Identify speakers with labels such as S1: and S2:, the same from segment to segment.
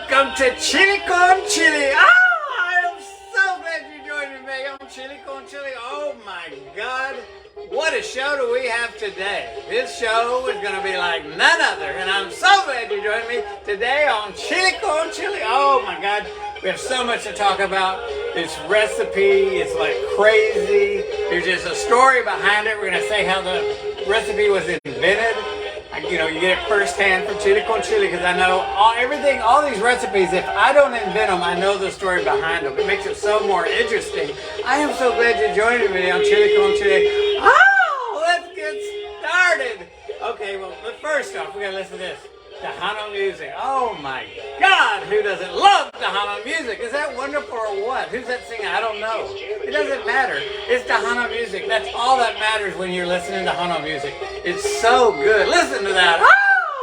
S1: Welcome to Chili con Chili. I am so glad you joined me on Chili con Chili. Oh my God, what a show do we have today. This show is going to be like none other, and I'm so glad you joined me today on Chili con Chili. Oh my God, we have so much to talk about. This recipe is like crazy. There's just a story behind it. We're going to say how the recipe was invented. You know, you get it firsthand from Chili con Chili because I know all these recipes, if I don't invent them, I know the story behind them. It makes it so more interesting. I am so glad you're joining me on Chili con Chili. Oh, let's get started. Okay, well, first off, we got to listen to this. Tejano music. Oh my God, who doesn't love Tejano music? Is that wonderful or what? Who's that singing? I don't know. It doesn't matter. It's Tejano music. That's all that matters when you're listening to Tejano music. It's so good. Listen to that. Oh,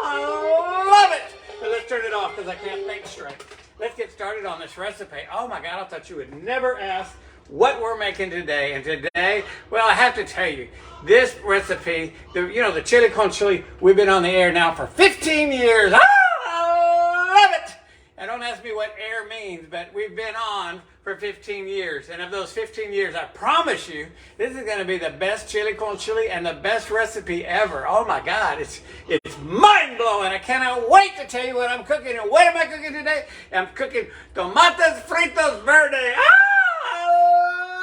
S1: I love it. So let's turn it off because I can't think straight. Let's get started on this recipe. Oh my God, I thought you would never ask what we're making today. And today, well, I have to tell you, this recipe, the Chili con Chili, we've been on the air now for 15 years. Oh, I love it. And don't ask me what air means, but we've been on for 15 years. And of those 15 years, I promise you, this is going to be the best Chili con Chili and the best recipe ever. Oh my God, it's mind-blowing. I cannot wait to tell you what I'm cooking. And what am I cooking today? I'm cooking tomates fritos verdes. I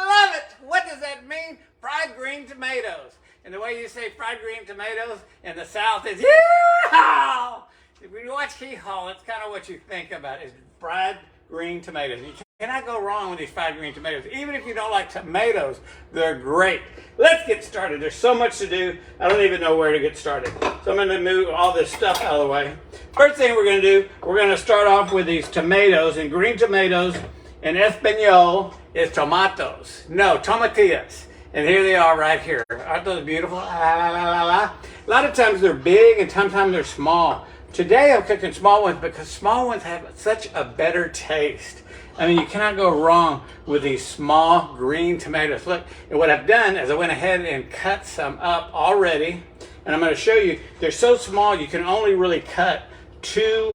S1: love it. What does that mean? Fried green tomatoes. And the way you say fried green tomatoes in the South is Yeeee! When you watch Yeeee Hawwwww, that's kind of what you think about is fried green tomatoes. You cannot go wrong with these fried green tomatoes. Even if you don't like tomatoes, they're great. Let's get started. There's so much to do. I don't even know where to get started. So I'm going to move all this stuff out of the way. First thing we're going to do, we're going to start off with these tomatoes. And green tomatoes in Espanol is tomatos. No, tomatillas. And here they are right here. Aren't those beautiful? A lot of times they're big and sometimes they're small. Today I'm cooking small ones because small ones have such a better taste. I mean, you cannot go wrong with these small green tomatoes. Look, and what I've done is I went ahead and cut some up already. And I'm going to show you, they're so small you can only really cut two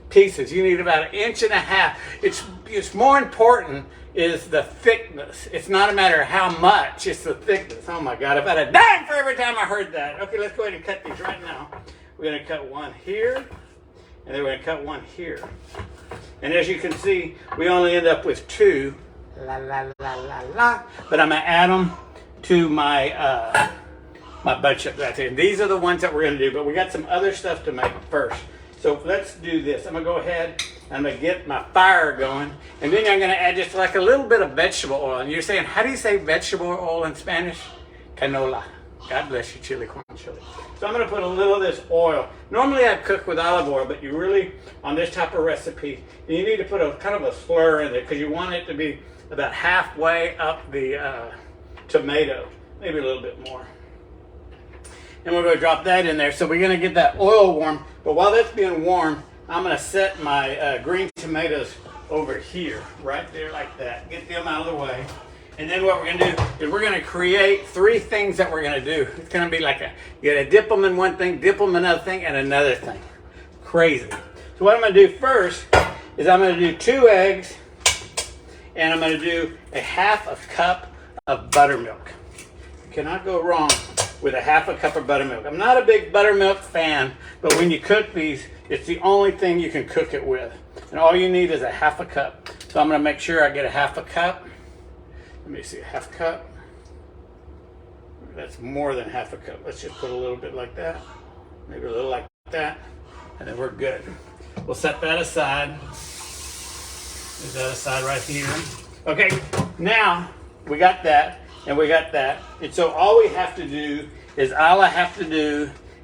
S1: pieces. You need about 1.5 inches. It's more important is the thickness. It's not a matter of how much, it's the thickness. Oh my God, I've had a dime for every time I heard that. Okay, let's go ahead and cut these right now. We're gonna cut one here, and then we're gonna cut one here. And as you can see, we only end up with two. But I'm gonna add them to my my bunch up right there. And these are the ones that we're gonna do, but we got some other stuff to make first. So let's do this. I'm gonna go ahead, I'm gonna get my fire going, and then I'm gonna add just like a little bit of vegetable oil. And you're saying, how do you say vegetable oil in Spanish? Canola. God bless you, Chili con Chili. So I'm gonna put a little of this oil. Normally I cook with olive oil, but you really, on this type of recipe, you need to put a kind of a slur in there because you want it to be about halfway up the tomato, maybe a little bit more. And we're going to drop that in there. So we're going to get that oil warm. But while that's being warm, I'm going to set my green tomatoes over here, right there like that. Get them out of the way. And then what we're going to do is we're going to create 3 things that we're going to do. It's going to be like you got to dip them in one thing, dip them in another thing, and another thing. Crazy. So what I'm going to do first is I'm going to do 2 eggs, and I'm going to do a 1/2 cup of buttermilk. You cannot go wrong with a 1/2 cup of buttermilk. I'm not a big buttermilk fan, but when you cook these, it's the only thing you can cook it with. And all you need is a 1/2 cup. So I'm going to make sure I get a 1/2 cup. Let me see, a 1/2 cup. That's more than 1/2 cup. Let's just put a little bit like that. Maybe a little like that. And then we're good. We'll set that aside. Set that aside right here. Okay, now we got that. And we got that. And so all I have to do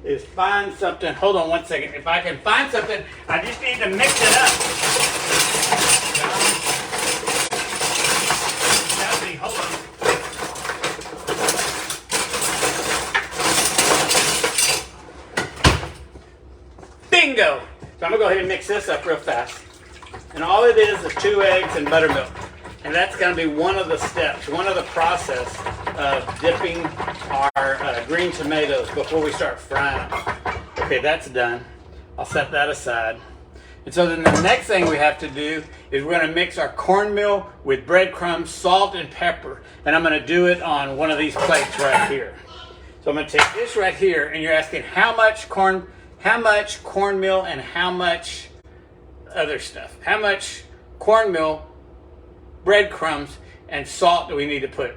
S1: is find something. Hold on one second. If I can find something, I just need to mix it up. Hold on. Bingo! So I'm going to go ahead and mix this up real fast. And all it is 2 eggs and buttermilk. And that's going to be one of the steps, one of the process of dipping our green tomatoes before we start frying them. Okay, that's done. I'll set that aside. And so then the next thing we have to do is we're going to mix our cornmeal with breadcrumbs, salt, and pepper. And I'm going to do it on one of these plates right here. So I'm going to take this right here, and you're asking how much cornmeal and how much other stuff. How much cornmeal, breadcrumbs, and salt do we need to put?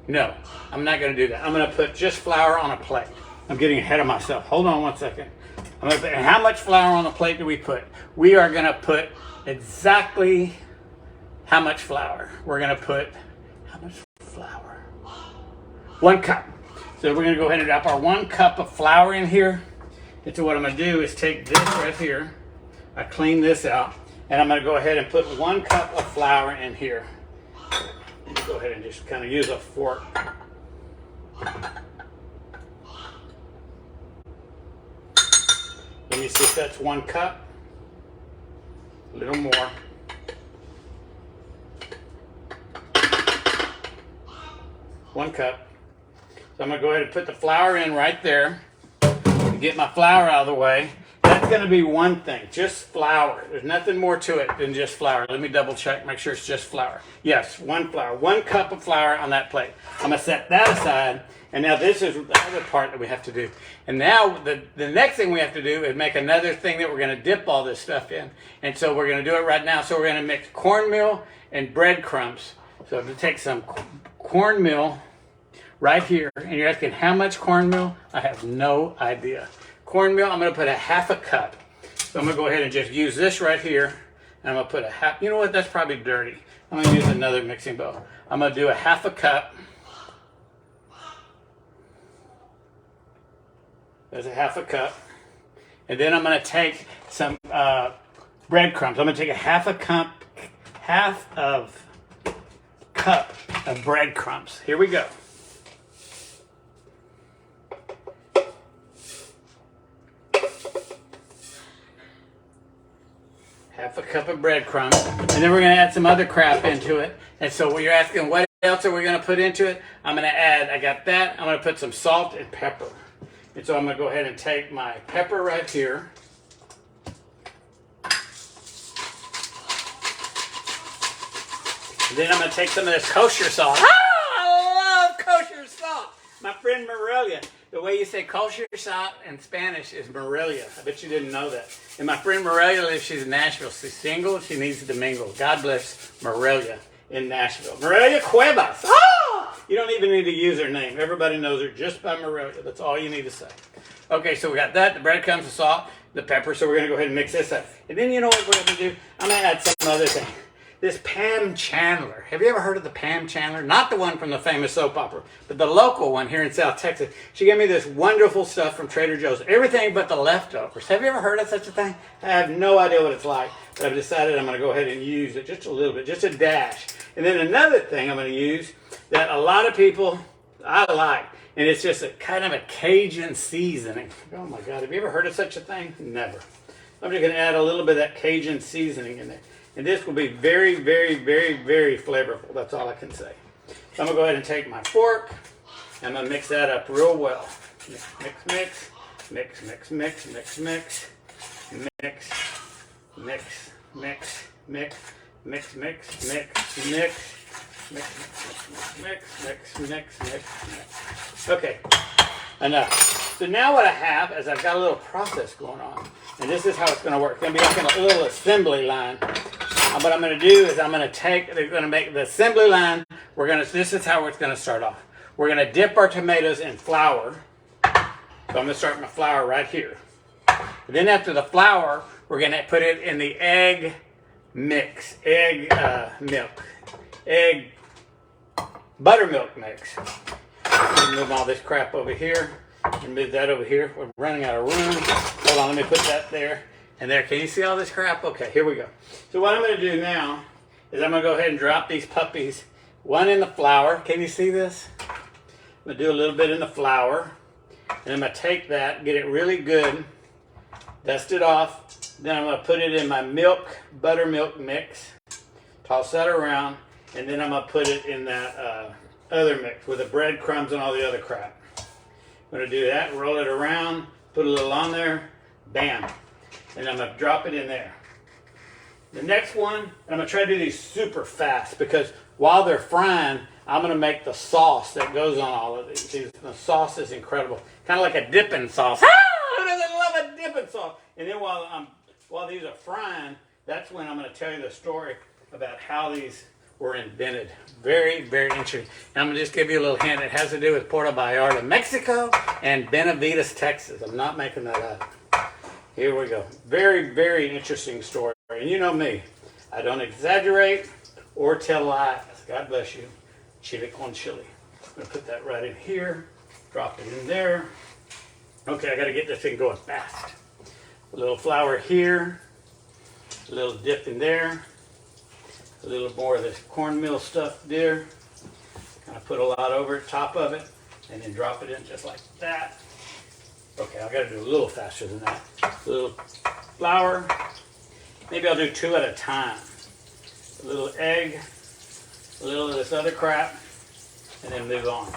S1: No, I'm not going to do that. I'm going to put just flour on a plate. I'm getting ahead of myself. Hold on one second. I'm going to put, how much flour on the plate do we put? We are going to put exactly how much flour. We're going to put, how much flour? 1 cup. So we're going to go ahead and drop our 1 cup of flour in here. And so what I'm going to do is take this right here. I clean this out. And I'm going to go ahead and put 1 cup of flour in here. Go ahead and just kind of use a fork. Let me see if that's 1 cup. A little more. One cup. So I'm going to go ahead and put the flour in right there. To get my flour out of the way. That's going to be one thing, just flour. There's nothing more to it than just flour. Let me double check, make sure it's just flour. Yes, 1 flour, 1 cup of flour on that plate. I'm going to set that aside, and now this is the other part that we have to do. And now the next thing we have to do is make another thing that we're going to dip all this stuff in. And so we're going to do it right now. So we're going to mix cornmeal and breadcrumbs. So I'm going to take some cornmeal right here, and you're asking how much cornmeal? I have no idea. Cornmeal, I'm going to put a 1/2 cup. So I'm going to go ahead and just use this right here. And I'm going to put a half, you know what, that's probably dirty. I'm going to use another mixing bowl. I'm going to do a 1/2 cup. There's a 1/2 cup. And then I'm going to take some breadcrumbs. I'm going to take a 1/2 cup, half of cup of breadcrumbs. Here we go. Half a cup of breadcrumbs, and then we're going to add some other crap into it. And so when you're asking what else are we going to put into it, I'm going to add, I got that, I'm going to put some salt and pepper. And so I'm going to go ahead and take my pepper right here. And then I'm going to take some of this kosher salt. Ah, I love kosher salt. My friend Morelia. The way you say kosher salt in Spanish is Morelia. I bet you didn't know that. And my friend Morelia lives, she's in Nashville. She's single, she needs to mingle. God bless Morelia in Nashville. Morelia Cuevas. Oh! You don't even need to use her name. Everybody knows her just by Morelia. That's all you need to say. Okay, so we got that, the breadcrumbs, the salt, the pepper. So we're going to go ahead and mix this up. And then you know what we're going to do? I'm going to add some other thing. This Pam Chandler. Have you ever heard of the Pam Chandler? Not the one from the famous soap opera, but the local one here in South Texas. She gave me this wonderful stuff from Trader Joe's. Everything but the leftovers. Have you ever heard of such a thing? I have no idea what it's like, but I've decided I'm going to go ahead and use it just a little bit, just a dash. And then another thing I'm going to use that a lot of people, I like, and it's just a kind of a Cajun seasoning. Oh my God, have you ever heard of such a thing? Never. I'm just going to add a little bit of that Cajun seasoning in there. And this will be very, very, very, very flavorful. That's all I can say. So I'm going to go ahead and take my fork. And I'm going to mix that up real well. Mix, mix, mix, mix, mix, mix, mix, mix, mix, mix, mix, mix, mix, mix, mix, mix, mix, mix. Okay, enough. So now what I have is I've got a little process going on. And this is how it's going to work. It's going to be like a little assembly line. What I'm going to do is I'm going to take, they're going to make the assembly line. This is how it's going to start off. We're going to dip our tomatoes in flour. So I'm going to start my flour right here. And then after the flour, we're going to put it in the egg mix, buttermilk mix. Move all this crap over here and move that over here. We're running out of room. Hold on, let me put that there. And there, can you see all this crap? Okay, here we go. So what I'm going to do now is I'm going to go ahead and drop these puppies, one in the flour. Can you see this? I'm going to do a little bit in the flour. And I'm going to take that, get it really good, dust it off. Then I'm going to put it in my buttermilk mix, toss that around, and then I'm going to put it in that other mix with the breadcrumbs and all the other crap. I'm going to do that, roll it around, put a little on there, bam. And I'm going to drop it in there. The next one, and I'm going to try to do these super fast because while they're frying, I'm going to make the sauce that goes on all of these. The sauce is incredible. Kind of like a dipping sauce. Ah, who doesn't love a dipping sauce? And then while these are frying, that's when I'm going to tell you the story about how these were invented. Very, very interesting. And I'm going to just give you a little hint. It has to do with Puerto Vallarta, Mexico, and Benavides, Texas. I'm not making that up. Here we go. Very, very interesting story. And you know me. I don't exaggerate or tell lies. God bless you. Chili con chili. I'm going to put that right in here. Drop it in there. Okay, I got to get this thing going fast. A little flour here. A little dip in there. A little more of this cornmeal stuff there. Kind of put a lot over the top of it. And then drop it in just like that. Okay, I got to do a little faster than that. A little flour. Maybe I'll do 2 at a time. A little egg. A little of this other crap. And then move on.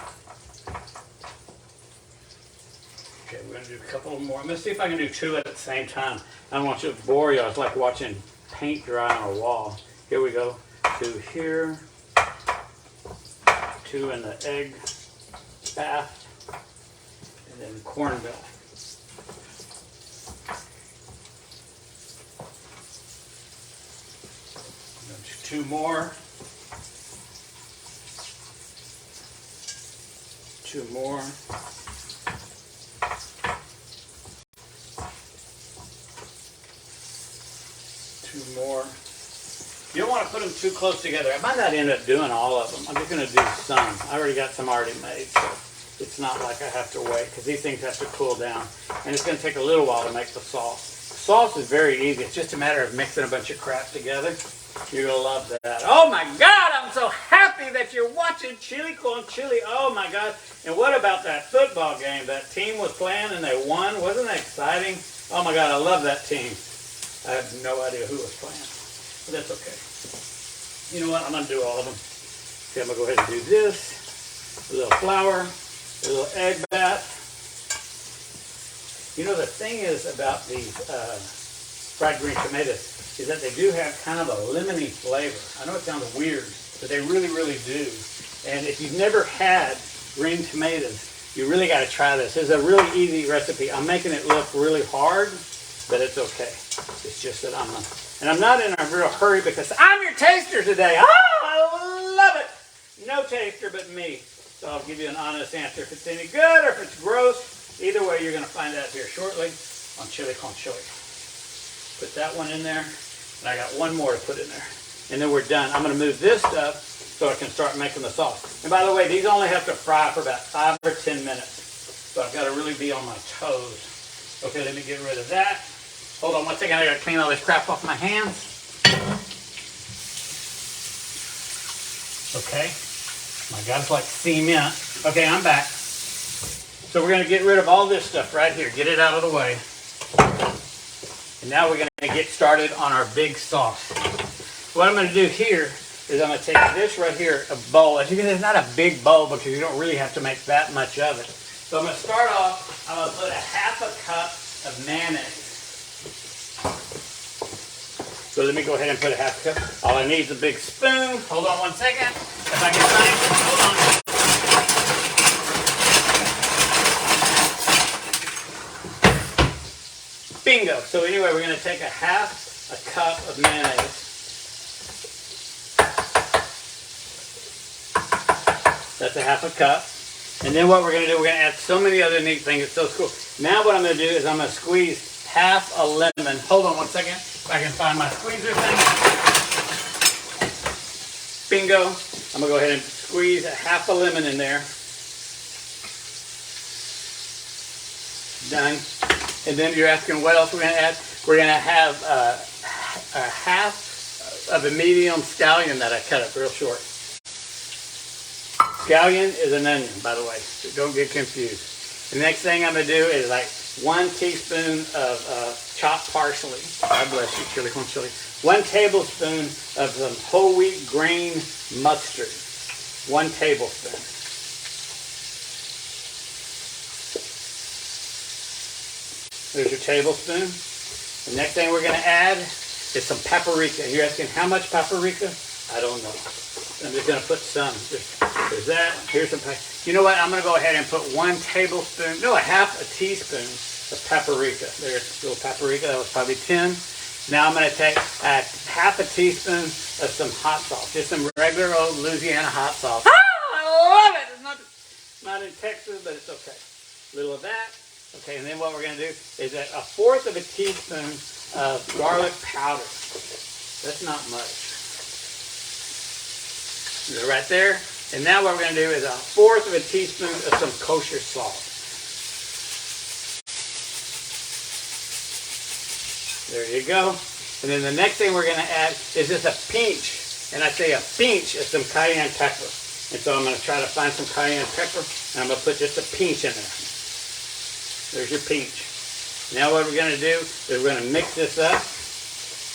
S1: Okay, we're going to do a couple more. Let's see if I can do 2 at the same time. I don't want you to bore you. It's like watching paint dry on a wall. Here we go. 2 here. 2 in the egg bath. And then cornmeal. 2 more. 2 more. 2 more. You don't want to put them too close together. I might not end up doing all of them. I'm just going to do some. I already got some already made, so it's not like I have to wait because these things have to cool down. And it's going to take a little while to make the sauce. The sauce is very easy. It's just a matter of mixing a bunch of crap together. You're going to love that. Oh my God, I'm so happy that you're watching Chili con Chili. Oh my God. And what about that football game? That team was playing and they won. Wasn't that exciting? Oh my God, I love that team. I have no idea who was playing, but that's okay. You know what? I'm going to do all of them. Okay, I'm going to go ahead and do this. A little flour, a little egg bath. You know, the thing is about these fried green tomatoes is that they do have kind of a lemony flavor. I know it sounds weird, but they really, really do. And if you've never had green tomatoes, you really got to try this. It's a really easy recipe. I'm making it look really hard, but it's okay. It's just that I'm not in a real hurry because I'm your taster today. Oh, I love it. No taster but me. So I'll give you an honest answer. If it's any good or if it's gross, either way, you're going to find out here shortly on Chili con Chili. Put that one in there, and I got one more to put in there. And then we're done. I'm going to move this stuff so I can start making the sauce. And by the way, these only have to fry for about 5 or 10 minutes. So I've got to really be on my toes. Okay, let me get rid of that. Hold on one second, I gotta clean all this crap off my hands. Okay. My God, it's like cement. Okay, I'm back. So we're gonna get rid of all this stuff right here. Get it out of the way. And now we're gonna get started on our big sauce. What I'm gonna do here is I'm gonna take this right here, a bowl. As you can see, it's not a big bowl because you don't really have to make that much of it. So I'm gonna start off, I'm gonna put a half a cup of mayonnaise. So let me go ahead and put a half cup. All I need is a big spoon. Hold on one second. If I can find it, hold on. Bingo. So anyway, we're going to take a half a cup of mayonnaise. That's a half a cup. And then what we're going to do, we're going to add so many other neat things. It's so cool. Now what I'm going to do is I'm going to squeeze half a lemon. Hold on one second. If I can find my squeezer thing. Bingo. I'm going to go ahead and squeeze a half a lemon in there. Done. And then you're asking what else we're going to add. We're going to have a half of a medium scallion that I cut up real short. Scallion is an onion, by the way. So don't get confused. The next thing I'm going to do is like 1 teaspoon of chopped parsley. God bless you, Chili con Chili. 1 tablespoon of some whole wheat grain mustard. 1 tablespoon. There's your tablespoon. The next thing we're going to add is some paprika. You're asking how much paprika? I don't know. I'm just going to put some. There's that. Here's some paprika. You know what? I'm going to go ahead and put 1 tablespoon, no, a half a teaspoon of paprika. There's a little paprika. That was probably 10. Now I'm going to take half a teaspoon of some hot sauce. Just some regular old Louisiana hot sauce. I love it. It's not in Texas, but it's okay. A little of that. Okay, and then what we're going to do is add 1/4 of a teaspoon of garlic powder. That's not much. Right there. And now what we're going to do is 1/4 of a teaspoon of some kosher salt. There you go. And then the next thing we're going to add is just a pinch, and I say a pinch of some cayenne pepper. And so I'm going to try to find some cayenne pepper, and I'm going to put just a pinch in there. There's your pinch. Now what we're going to do is we're going to mix this up.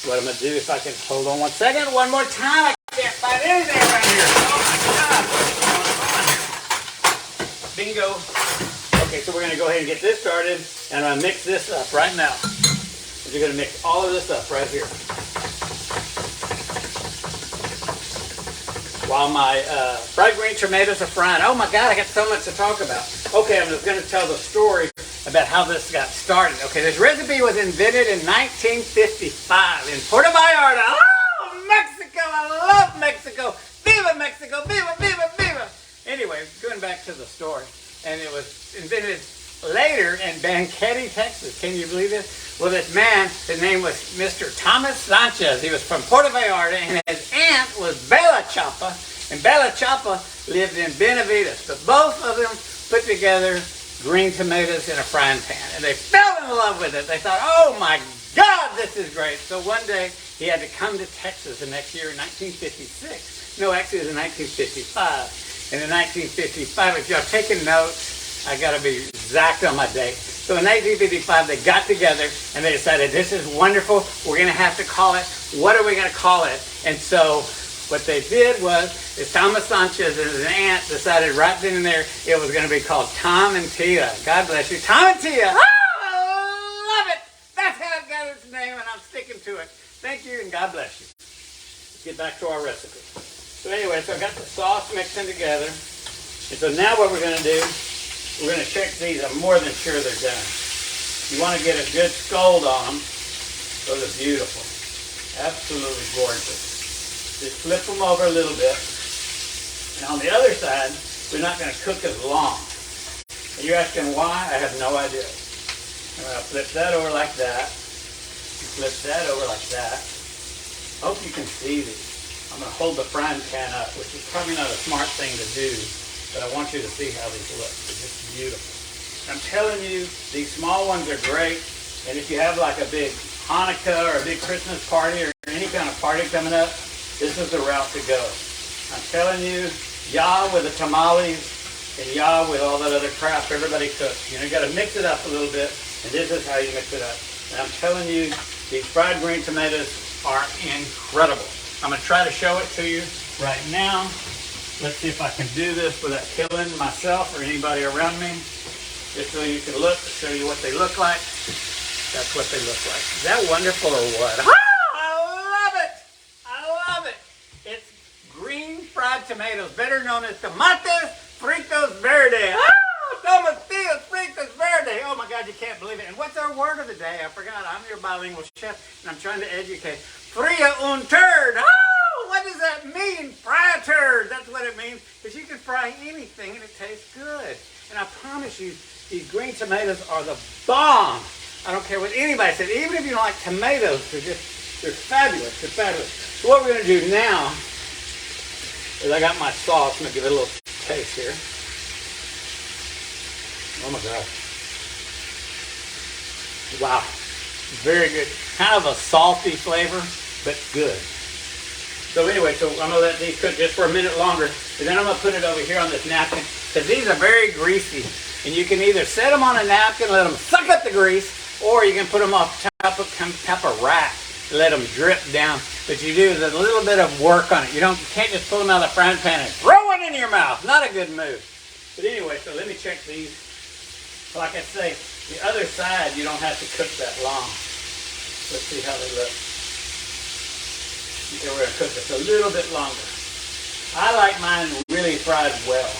S1: What I'm going to do, if I can hold on 1 second, one more time. I can't find anything around here. Oh my God. Bingo. Okay, so we're going to go ahead and get this started, and I'm going to mix this up right now. You're going to mix all of this up right here. While my fried green tomatoes are frying. Oh my God, I got so much to talk about. Okay, I'm just going to tell the story about how this got started. Okay, this recipe was invented in 1955 in Puerto Vallarta. Oh, Mexico! I love Mexico! Viva Mexico! Viva, viva, viva! Anyway, going back to the story. And it was invented later in Banquete, Texas. Can you believe this? Well, this man, his name was Mr. Thomas Sanchez. He was from Puerto Vallarta, and his aunt was Bella Chapa, and Bella Chapa lived in Benavides. But both of them put together green tomatoes in a frying pan, and they fell in love with it. They thought, oh my God, this is great. So one day, he had to come to Texas the next year in 1956. No, actually it was in 1955. And in 1955, if y'all taking notes, I got to be exact on my date. So in 1955, they got together and they decided, this is wonderful. We're going to have to call it. What are we going to call it? And so what they did was, Thomas Sanchez and his aunt decided right then and there, it was going to be called Tom and Tia. God bless you. Tom and Tia. Oh, I love it. That's how it got its name, and I'm sticking to it. Thank you, and God bless you. Let's get back to our recipe. So anyway, so I got the sauce mixing together. And so now what we're going to do, we're going to check these. I'm more than sure they're done. You want to get a good scold on them. Those are beautiful. Absolutely gorgeous. Just flip them over a little bit. And on the other side, we're not going to cook as long. And you're asking why? I have no idea. I'm going to flip that over like that. Flip that over like that. I hope you can see these. I'm going to hold the frying pan up, which is probably not a smart thing to do. But I want you to see how these look. They're just beautiful. I'm telling you, these small ones are great. And if you have like a big Hanukkah or a big Christmas party or any kind of party coming up, this is the route to go. I'm telling you, Yah with the tamales and Yah with all that other crap everybody cooks. You know, you got to mix it up a little bit, and this is how you mix it up. And I'm telling you, these fried green tomatoes are incredible. I'm going to try to show it to you right now. Let's see if I can do this without killing myself or anybody around me. Just so you can look, show you what they look like. That's what they look like. Is that wonderful or what? Oh, I love it! I love it! It's green fried tomatoes, better known as tomates fritos verdes. Oh, tomatillos fritos verdes. Oh my God, you can't believe it. And what's our word of the day? I forgot. I'm your bilingual chef, and I'm trying to educate. Fria un turd. Oh, what does that mean? Fry a turd. That's what it means. Because you can fry anything and it tastes good. And I promise you, these green tomatoes are the bomb. I don't care what anybody says. Even if you don't like tomatoes, they're fabulous. They're fabulous. So what we're going to do now is I got my sauce. I'm going to give it a little taste here. Oh my God. Wow. Very good. Kind of a salty flavor, but good. So anyway, so I'm going to let these cook just for a minute longer. And then I'm going to put it over here on this napkin. Because these are very greasy. And you can either set them on a napkin, let them suck up the grease, or you can put them off top of rack and let them drip down. But you do a little bit of work on it. You can't just pull them out of the frying pan and throw it in your mouth. Not a good move. But anyway, so let me check these. Like I say, the other side you don't have to cook that long. Let's see how they look. Okay, we're gonna cook this a little bit longer. I like mine really fried well.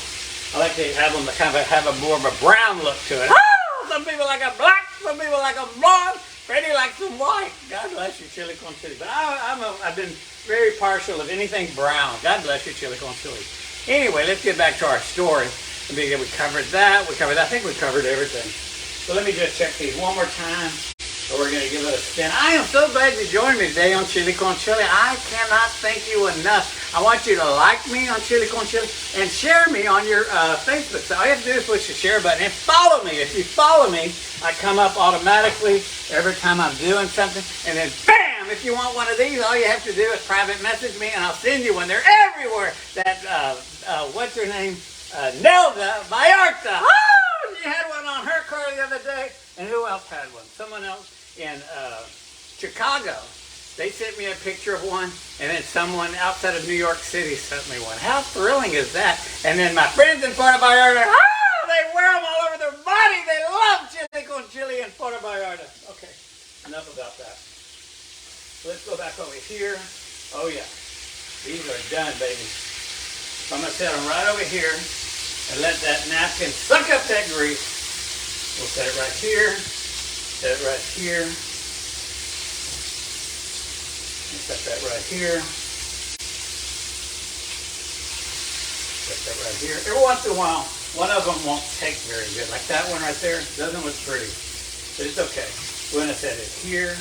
S1: I like to have them kind of have a more of a brown look to it. Oh, some people like a black, some people like a blonde. Freddie likes them white. God bless you, chili con chili. But I've been very partial of anything brown. God bless you, chili con chili. Anyway, let's get back to our story. We covered that. I think we covered everything. So let me just check these one more time. So we're going to give it a spin. I am so glad you joined me today on Chili Con Chili. I cannot thank you enough. I want you to like me on Chili Con Chili and share me on your Facebook. So all you have to do is push the share button and follow me. If you follow me, I come up automatically every time I'm doing something. And then bam, if you want one of these, all you have to do is private message me and I'll send you one. They're everywhere. That, what's her name? Nelda Vallarta. Oh, she had one on her car the other day. And who else had one? Someone else in Chicago. They sent me a picture of one, and then someone outside of New York City sent me one. How thrilling is that? And then my friends in Puerto Vallarta, oh, they wear them all over their body. They love chili con chili in Puerto Vallarta. Okay, enough about that. Let's go back over here. Oh yeah, these are done, baby. So I'm gonna set them right over here and let that napkin suck up that grease. We'll set it right here, set it right here, set that right here, set that right here. Every once in a while, one of them won't take very good, like that one right there. Doesn't look pretty, but it's okay. We're gonna set it here.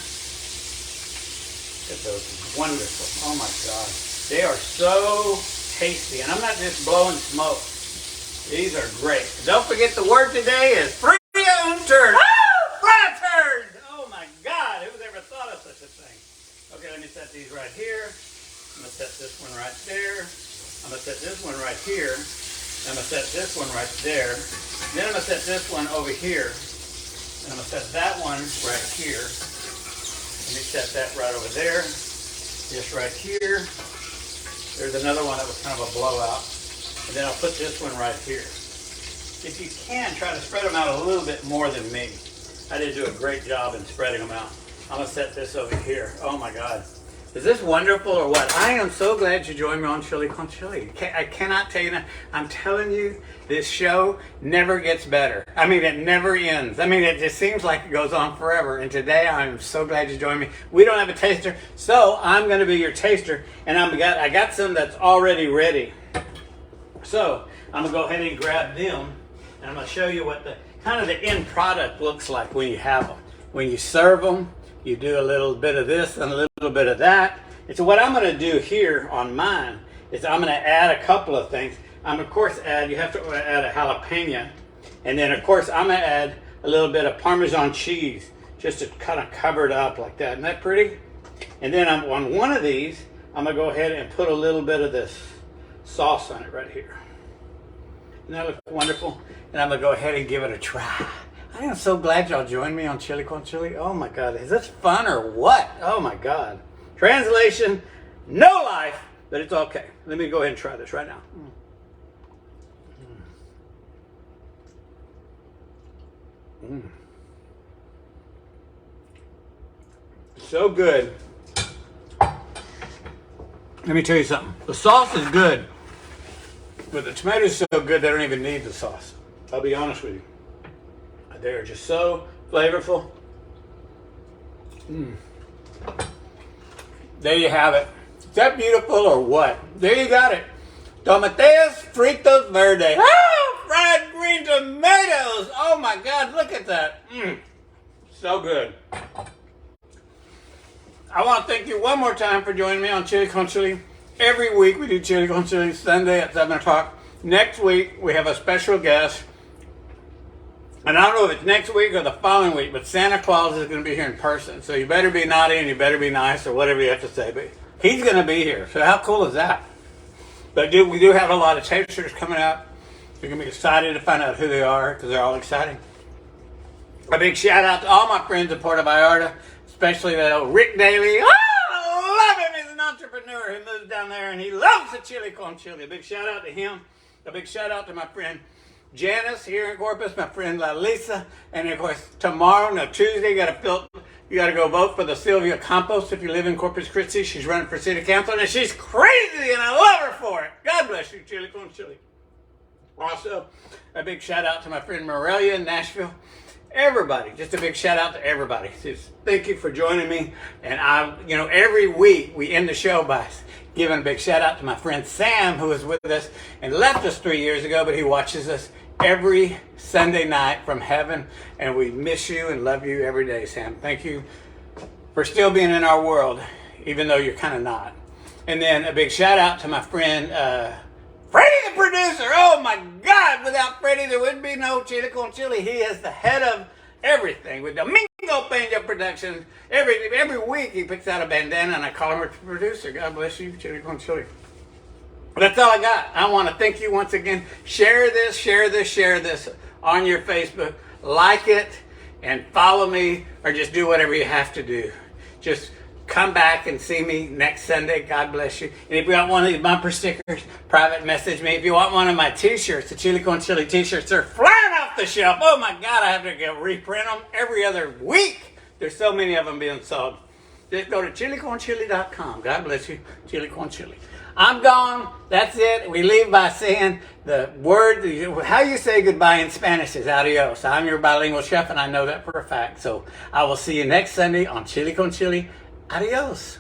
S1: Look at those, wonderful. Oh my God, they are so tasty, and I'm not just blowing smoke. These are great. Don't forget the word today is free. Turd. Oh, fried turd. Oh my God, who's ever thought of such a thing? Okay, let me set these right here. I'm gonna set this one right there. I'm gonna set this one right here. I'm gonna set this one right there. Then I'm gonna set this one over here. And I'm gonna set that one right here. Let me set that right over there. This right here. There's another one that was kind of a blowout. And then I'll put this one right here. If you can, try to spread them out a little bit more than me. I did do a great job in spreading them out. I'm going to set this over here. Oh my God. Is this wonderful or what? I am so glad you joined me on Chili Con Chili. I cannot tell you that. I'm telling you, this show never gets better. I mean, it never ends. I mean, it just seems like it goes on forever. And today, I'm so glad you joined me. We don't have a taster, so I'm going to be your taster. And I got some that's already ready. So I'm going to go ahead and grab them. And I'm going to show you what the kind of the end product looks like when you have them. When you serve them, you do a little bit of this and a little bit of that. And so what I'm going to do here on mine is I'm going to add a couple of things. I'm of course you have to add a jalapeno. And then of course I'm going to add a little bit of Parmesan cheese just to kind of cover it up like that. Isn't that pretty? And then on one of these, I'm going to go ahead and put a little bit of this sauce on it right here. And that looks wonderful. And I'm going to go ahead and give it a try. I am so glad y'all joined me on Chili Con Chili. Oh my God, is this fun or what? Oh my God. Translation, no life, but it's okay. Let me go ahead and try this right now. So good. Let me tell you something. The sauce is good. But the tomatoes are so good they don't even need the sauce. I'll be honest with you. They're just so flavorful. There you have it. Is that beautiful or what? There you got it. Tomates, fritos, verdes. Ah, fried green tomatoes. Oh my God, look at that. So good. I want to thank you one more time for joining me on Chili Con Chili. Every week we do Chili Con Chili Sunday at 7 o'clock. Next week we have a special guest. And I don't know if it's next week or the following week, but Santa Claus is going to be here in person. So you better be naughty and you better be nice or whatever you have to say. But he's going to be here. So how cool is that? But we do have a lot of tasters coming out. You're going to be excited to find out who they are because they're all exciting. A big shout out to all my friends in Puerto Vallarta, especially that old Rick Daly. Oh, I love him. He's an entrepreneur who moves down there and he loves the Chili Con Chili. A big shout out to him. A big shout out to my friend Janice here in Corpus, my friend Lisa, and of course tomorrow, no Tuesday, got to You got to go vote for the Sylvia Campos if you live in Corpus Christi. She's running for city council, and she's crazy, and I love her for it. God bless you, Chili con Chili. Also, a big shout out to my friend Morelia in Nashville. Everybody, just a big shout out to everybody. Just thank you for joining me. And every week we end the show by giving a big shout out to my friend Sam, who was with us and left us 3 years ago, but he watches us every Sunday night from heaven. And we miss you and love you every day, Sam. Thank you for still being in our world, even though you're kind of not. And then a big shout out to my friend Freddie, the producer. Oh my God, without Freddie, there wouldn't be no Chili con Chili. He is the head of everything with Domingo Peña Productions. Every week he picks out a bandana and I call him a producer. God bless you, Chili con Chili. That's all I got. I want to thank you once again. Share this on your Facebook. Like it and follow me, or just do whatever you have to do. Just come back and see me next Sunday. God bless you. And if you want one of these bumper stickers, private message me. If you want one of my t-shirts, the Chili con Chili t-shirts, they're flying off the shelf. Oh my God, I have to go reprint them every other week. There's so many of them being sold. Just go to chiliconchili.com. God bless you, Chili con Chili. I'm gone. That's it. We leave by saying the word, how you say goodbye in Spanish is adios. I'm your bilingual chef and I know that for a fact. So I will see you next Sunday on Chili con Chili. Adios.